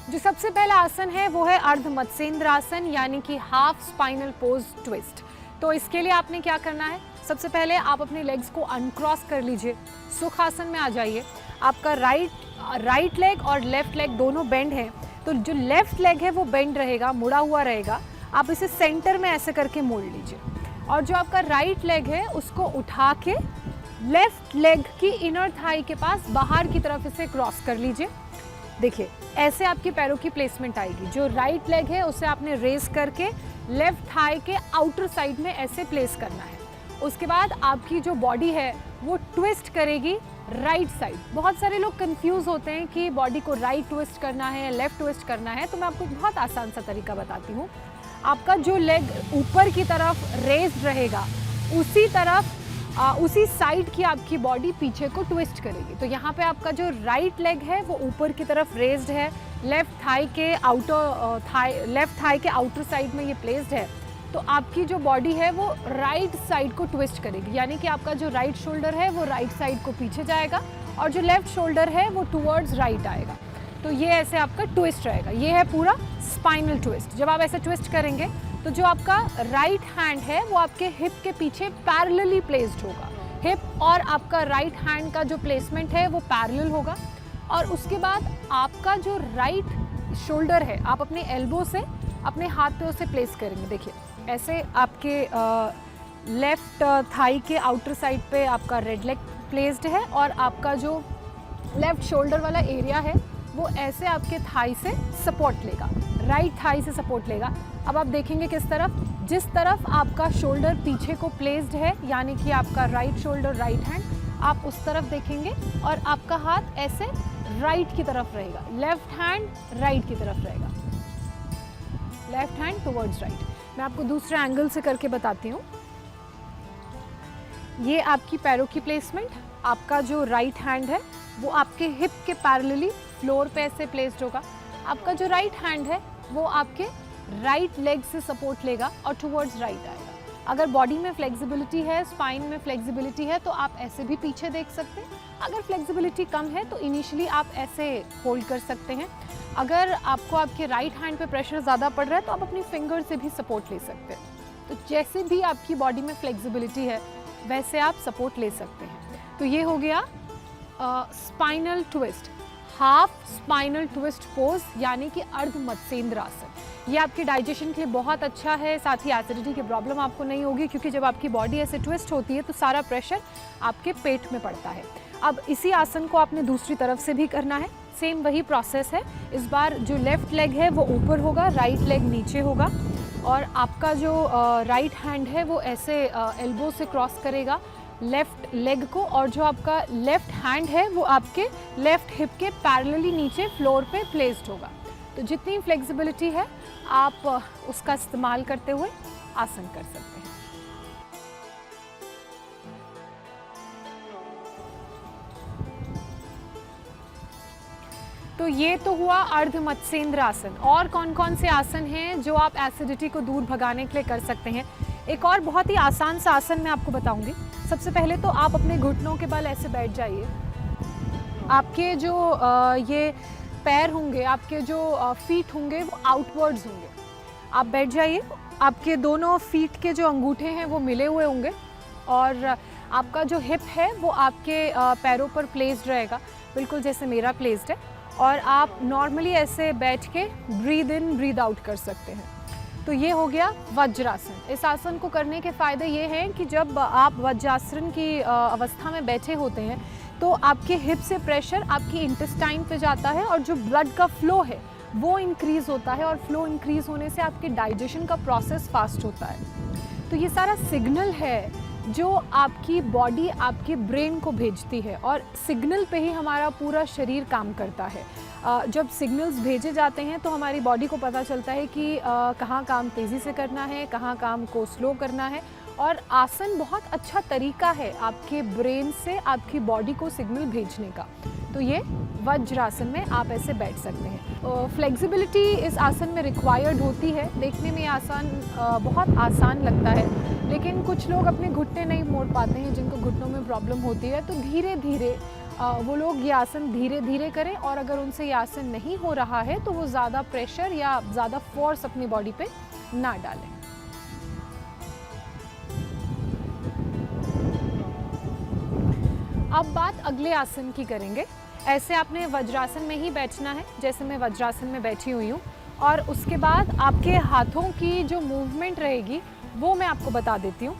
जो सबसे पहला आसन है वो है अर्ध मत्स्येंद्र आसन, यानी कि हाफ स्पाइनल पोज ट्विस्ट। तो इसके लिए आपने क्या करना है, सबसे पहले आप अपने लेग्स को अनक्रॉस कर लीजिए, सुख आसन में आ जाइए। आपका राइट लेग और लेफ्ट लेग दोनों बेंड है, तो जो लेफ्ट लेग है वो बेंड रहेगा, मुड़ा हुआ रहेगा। आप इसे सेंटर में ऐसे करके मोड़ लीजिए, और जो आपका राइट लेग है उसको उठा के लेफ्ट लेग की इनर थाई के पास बाहर की तरफ इसे क्रॉस कर लीजिए। देखिए ऐसे आपकी पैरों की प्लेसमेंट आएगी। जो राइट लेग है उसे आपने रेस करके लेफ्ट थाई के आउटर साइड में ऐसे प्लेस करना है। उसके बाद आपकी जो बॉडी है वो ट्विस्ट करेगी राइट साइड। बहुत सारे लोग कंफ्यूज होते हैं कि बॉडी को राइट ट्विस्ट करना है या लेफ्ट ट्विस्ट करना है, तो मैं आपको एक बहुत आसान सा तरीका बताती हूँ। आपका जो लेग ऊपर की तरफ रेस्ड रहेगा, उसी साइड की आपकी बॉडी पीछे को ट्विस्ट करेगी। तो यहाँ पे आपका जो राइट लेग है वो ऊपर की तरफ रेस्ड है, लेफ्ट थाई के आउटर साइड में ये प्लेस्ड है। तो आपकी जो बॉडी है वो राइट साइड को ट्विस्ट करेगी, यानी कि आपका जो राइट शोल्डर है वो राइट साइड को पीछे जाएगा और जो लेफ्ट शोल्डर है वो टुवर्ड्स राइट आएगा। तो ये ऐसे आपका ट्विस्ट रहेगा। ये है पूरा स्पाइनल ट्विस्ट। जब आप ऐसे ट्विस्ट करेंगे तो जो आपका राइट हैंड है वो आपके हिप के पीछे पैरेलली प्लेस्ड होगा। हिप और आपका राइट हैंड का जो प्लेसमेंट है वो पैरेलल होगा। और उसके बाद आपका जो राइट शोल्डर है, आप अपने एल्बो से अपने हाथ पे उसे प्लेस करेंगे। देखिए ऐसे आपके लेफ्ट थाई के आउटर साइड पे आपका रेड लेग प्लेस्ड है और आपका जो लेफ्ट शोल्डर वाला एरिया है वो ऐसे आपके थाई से सपोर्ट लेगा, राइट थाई से सपोर्ट लेगा। अब आप देखेंगे किस तरफ, जिस तरफ आपका शोल्डर पीछे को प्लेस्ड है, यानी कि आपका राइट शोल्डर राइट हैंड, आप उस तरफ देखेंगे और आपका हाथ ऐसे राइट की तरफ रहेगा, लेफ्ट हैंड राइट की तरफ रहेगा, लेफ्ट हैंड टुवर्ड्स राइट। मैं आपको दूसरे एंगल से करके बताती हूँ। ये आपकी पैरों की प्लेसमेंट, आपका जो राइट हैंड है वो आपके हिप के पैरेलली फ्लोर पे ऐसे प्लेस्ड होगा। आपका जो राइट हैंड है वो आपके राइट लेग से सपोर्ट लेगा और टुवर्ड्स राइट आएगा। अगर बॉडी में फ्लेक्सिबिलिटी है, स्पाइन में फ्लेक्सिबिलिटी है, तो आप ऐसे भी पीछे देख सकते हैं। अगर फ्लेक्सिबिलिटी कम है तो इनिशियली आप ऐसे होल्ड कर सकते हैं। अगर आपको आपके राइट हैंड पे प्रेशर ज़्यादा पड़ रहा है तो आप अपनी फिंगर से भी सपोर्ट ले सकते हैं। तो जैसे भी आपकी बॉडी में फ्लेक्सिबिलिटी है वैसे आप सपोर्ट ले सकते हैं। तो ये हो गया spinal twist, half spinal twist pose, यानी कि अर्ध मत्स्येंद्र आसन। ये आपके डाइजेशन के लिए बहुत अच्छा है, साथ ही एसिडिटी की प्रॉब्लम आपको नहीं होगी, क्योंकि जब आपकी बॉडी ऐसे ट्विस्ट होती है तो सारा प्रेशर आपके पेट में पड़ता है। अब इसी आसन को आपने दूसरी तरफ से भी करना है, सेम वही प्रोसेस है। इस बार जो लेफ्ट लेग है वो ऊपर होगा, राइट लेग नीचे होगा और आपका जो राइट हैंड है वो ऐसे एल्बो से क्रॉस करेगा लेफ्ट लेग को, और जो आपका लेफ्ट हैंड है वो आपके लेफ्ट हिप के पैरेलली नीचे फ्लोर पे प्लेस्ड होगा। तो जितनी फ्लेक्सिबिलिटी है आप उसका इस्तेमाल करते हुए आसन कर सकते हैं। तो ये तो हुआ अर्ध मत्स्येंद्र आसन। और कौन कौन से आसन हैं जो आप एसिडिटी को दूर भगाने के लिए कर सकते हैं? एक और बहुत ही आसान सा आसन मैं आपको बताऊंगी। सबसे पहले तो आप अपने घुटनों के बल ऐसे बैठ जाइए। आपके जो ये पैर होंगे, आपके जो फीट होंगे वो आउटवर्ड्स होंगे। आप बैठ जाइए, आपके दोनों फीट के जो अंगूठे हैं वो मिले हुए होंगे और आपका जो हिप है वो आपके पैरों पर प्लेस्ड रहेगा, बिल्कुल जैसे मेरा प्लेस्ड है। और आप नॉर्मली ऐसे बैठ के ब्रीद इन ब्रीद आउट कर सकते हैं। तो ये हो गया वज्रासन। इस आसन को करने के फ़ायदे ये हैं कि जब आप वज्रासन की अवस्था में बैठे होते हैं तो आपके हिप से प्रेशर आपकी इंटेस्टाइन पे जाता है और जो ब्लड का फ्लो है वो इंक्रीज़ होता है, और फ्लो इंक्रीज़ होने से आपके डाइजेशन का प्रोसेस फास्ट होता है। तो ये सारा सिग्नल है जो आपकी बॉडी आपके ब्रेन को भेजती है, और सिग्नल पे ही हमारा पूरा शरीर काम करता है। जब सिग्नल्स भेजे जाते हैं तो हमारी बॉडी को पता चलता है कि कहाँ काम तेज़ी से करना है, कहाँ काम को स्लो करना है। और आसन बहुत अच्छा तरीका है आपके ब्रेन से आपकी बॉडी को सिग्नल भेजने का। तो ये वज्रासन में आप ऐसे बैठ सकते हैं। फ्लेक्सिबिलिटी इस आसन में रिक्वायर्ड होती है। देखने में आसान बहुत आसान लगता है, लेकिन कुछ लोग अपने घुटने नहीं मोड़ पाते हैं, जिनको घुटनों में प्रॉब्लम होती है। तो धीरे धीरे वो लोग ये आसन धीरे धीरे करें, और अगर उनसे ये आसन नहीं हो रहा है तो वो ज़्यादा प्रेशर या ज़्यादा फोर्स अपनी बॉडी पे ना डालें। अब बात अगले आसन की करेंगे। ऐसे आपने वज्रासन में ही बैठना है, जैसे मैं वज्रासन में बैठी हुई हूँ, और उसके बाद आपके हाथों की जो मूवमेंट रहेगी वो मैं आपको बता देती हूँ।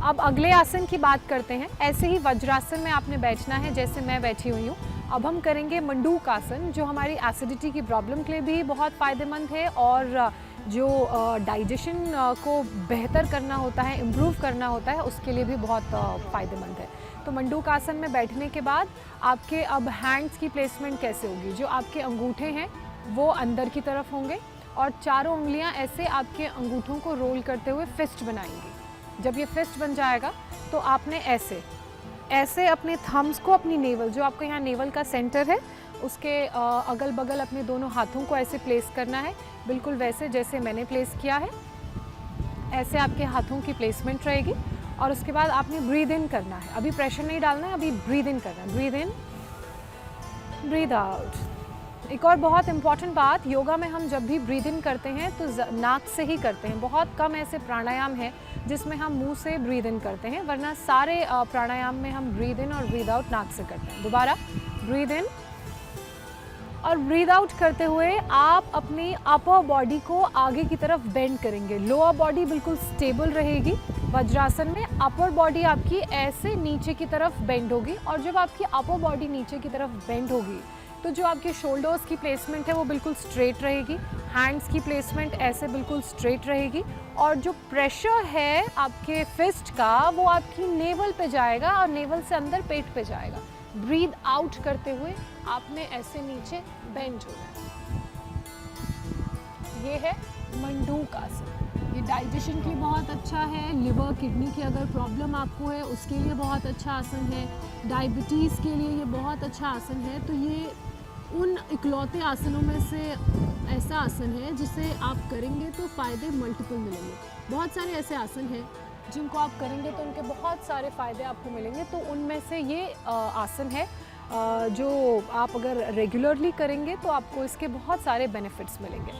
अब अगले आसन की बात करते हैं। ऐसे ही वज्रासन में आपने बैठना है जैसे मैं बैठी हुई हूँ। अब हम करेंगे मंडूक आसन, जो हमारी एसिडिटी की प्रॉब्लम के लिए भी बहुत फ़ायदेमंद है, और जो डाइजेशन को बेहतर करना होता है, इम्प्रूव करना होता है, उसके लिए भी बहुत फ़ायदेमंद है। तो मंडूक आसन में बैठने के बाद आपके अब हैंड्स की प्लेसमेंट कैसे होगी? जो आपके अंगूठे हैं वो अंदर की तरफ होंगे, और चारों उंगलियां ऐसे आपके अंगूठों को रोल करते हुए फिस्ट बनाएंगी। जब ये फिस्ट बन जाएगा तो आपने ऐसे अपने थम्स को अपनी नेवल, जो आपके यहाँ नेवल का सेंटर है, उसके अगल बगल अपने दोनों हाथों को ऐसे प्लेस करना है, बिल्कुल वैसे जैसे मैंने प्लेस किया है। ऐसे आपके हाथों की प्लेसमेंट रहेगी, और उसके बाद आपने ब्रीद इन करना है। अभी प्रेशर नहीं डालना है, अभी ब्रीद इन करना है। Breathe in, breathe out. एक और बहुत इंपॉर्टेंट बात, योगा में हम जब भी ब्रीद इन करते हैं तो नाक से ही करते हैं। बहुत कम ऐसे प्राणायाम हैं जिसमें हम मुंह से ब्रीद इन करते हैं, वरना सारे प्राणायाम में हम ब्रीद इन और ब्रीद आउट नाक से करते हैं। दोबारा ब्रीद इन और ब्रीद आउट करते हुए आप अपनी अपर बॉडी को आगे की तरफ बेंड करेंगे। लोअर बॉडी बिल्कुल स्टेबल रहेगी। वज्रासन में अपर बॉडी आपकी ऐसे नीचे की तरफ बेंड होगी, और जब आपकी अपर बॉडी नीचे की तरफ बेंड होगी तो जो आपके शोल्डर्स की प्लेसमेंट है वो बिल्कुल स्ट्रेट रहेगी, हैंड्स की प्लेसमेंट ऐसे बिल्कुल स्ट्रेट रहेगी, और जो प्रेशर है आपके फिस्ट का वो आपकी नेवल पे जाएगा और नेवल से अंदर पेट पे जाएगा। ब्रीद आउट करते हुए आपने ऐसे नीचे बेंड होना है। ये है मंडूक आसन। ये डाइजेशन के लिए बहुत अच्छा है। लिवर किडनी की अगर प्रॉब्लम आपको है उसके लिए बहुत अच्छा आसन है। डायबिटीज़ के लिए ये बहुत अच्छा आसन है। तो ये उन इकलौते आसनों में से ऐसा आसन है जिसे आप करेंगे तो फ़ायदे मल्टीपल मिलेंगे। बहुत सारे ऐसे आसन हैं जिनको आप करेंगे तो उनके बहुत सारे फ़ायदे आपको मिलेंगे। तो उनमें से ये आसन है जो आप अगर रेगुलरली करेंगे तो आपको इसके बहुत सारे बेनिफिट्स मिलेंगे।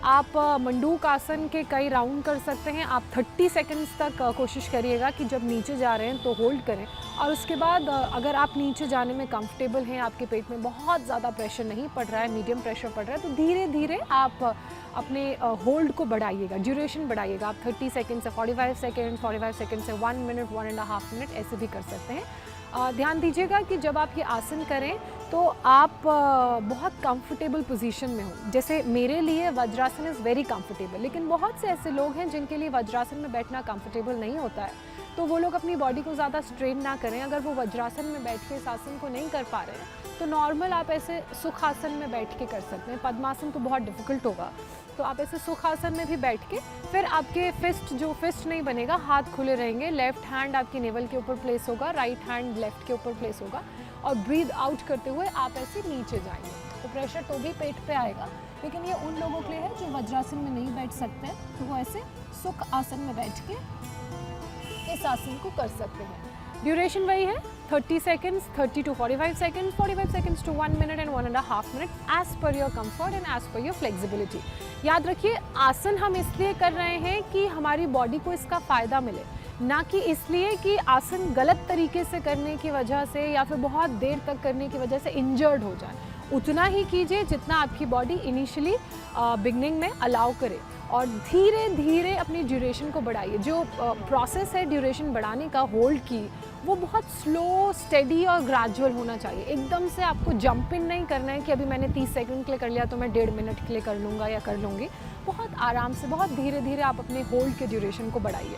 आप मंडूक आसन के कई राउंड कर सकते हैं। आप 30 सेकंड्स तक कोशिश करिएगा कि जब नीचे जा रहे हैं तो होल्ड करें, और उसके बाद अगर आप नीचे जाने में कंफर्टेबल हैं, आपके पेट में बहुत ज़्यादा प्रेशर नहीं पड़ रहा है, मीडियम प्रेशर पड़ रहा है, तो धीरे धीरे आप अपने होल्ड को बढ़ाइएगा, ड्यूरेशन बढ़ाइएगा। आप 30 सेकंड से 45 सेकंड, 45 सेकंड से 1 मिनट, 1.5 मिनट ऐसे भी कर सकते हैं। ध्यान दीजिएगा कि जब आप ये आसन करें तो आप बहुत कंफर्टेबल पोजीशन में हो। जैसे मेरे लिए वज्रासन इज़ वेरी कंफर्टेबल, लेकिन बहुत से ऐसे लोग हैं जिनके लिए वज्रासन में बैठना कंफर्टेबल नहीं होता है, तो वो लोग अपनी बॉडी को ज़्यादा स्ट्रेन ना करें। अगर वो वज्रासन में बैठ के इस आसन को नहीं कर पा रहे हैं तो नॉर्मल आप ऐसे सुखासन में बैठ के कर सकते हैं। पद्मासन तो बहुत डिफ़िकल्ट होगा, तो आप ऐसे सुखासन में भी बैठ के फिर आपके फिस्ट नहीं बनेगा, हाथ खुले रहेंगे। लेफ्ट हैंड आपकी नेवल के ऊपर प्लेस होगा, राइट हैंड लेफ्ट के ऊपर प्लेस होगा, और ब्रीद आउट करते हुए आप ऐसे नीचे जाएंगे। तो प्रेशर तो भी पेट पे आएगा, लेकिन ये उन लोगों के लिए है जो वज्रासन में नहीं बैठ सकते हैं, तो वो ऐसे सुख आसन में बैठ के इस आसन को कर सकते हैं। ड्यूरेशन वही है 30 seconds, 30 to 45 seconds, 45 seconds to 1 minute and 1.5 minute, as per your comfort and as per your flexibility. याद रखिए, आसन हम इसलिए कर रहे हैं कि हमारी बॉडी को इसका फ़ायदा मिले, ना कि इसलिए कि आसन गलत तरीके से करने की वजह से या फिर बहुत देर तक करने की वजह से इंजर्ड हो जाए। उतना ही कीजिए जितना आपकी बॉडी इनिशियली बिगनिंग में अलाउ करे, और धीरे धीरे अपनी ड्यूरेशन को बढ़ाइए। जो प्रोसेस है ड्यूरेशन बढ़ाने का, होल्ड की, वो बहुत स्लो, स्टेडी और ग्रेजुअल होना चाहिए। एकदम से आपको जंप इन नहीं करना है कि अभी मैंने 30 सेकंड के लिए कर लिया तो मैं 1.5 मिनट के लिए कर लूँगा या कर लूँगी। बहुत आराम से, बहुत धीरे धीरे आप अपने होल्ड के ड्यूरेशन को बढ़ाइए।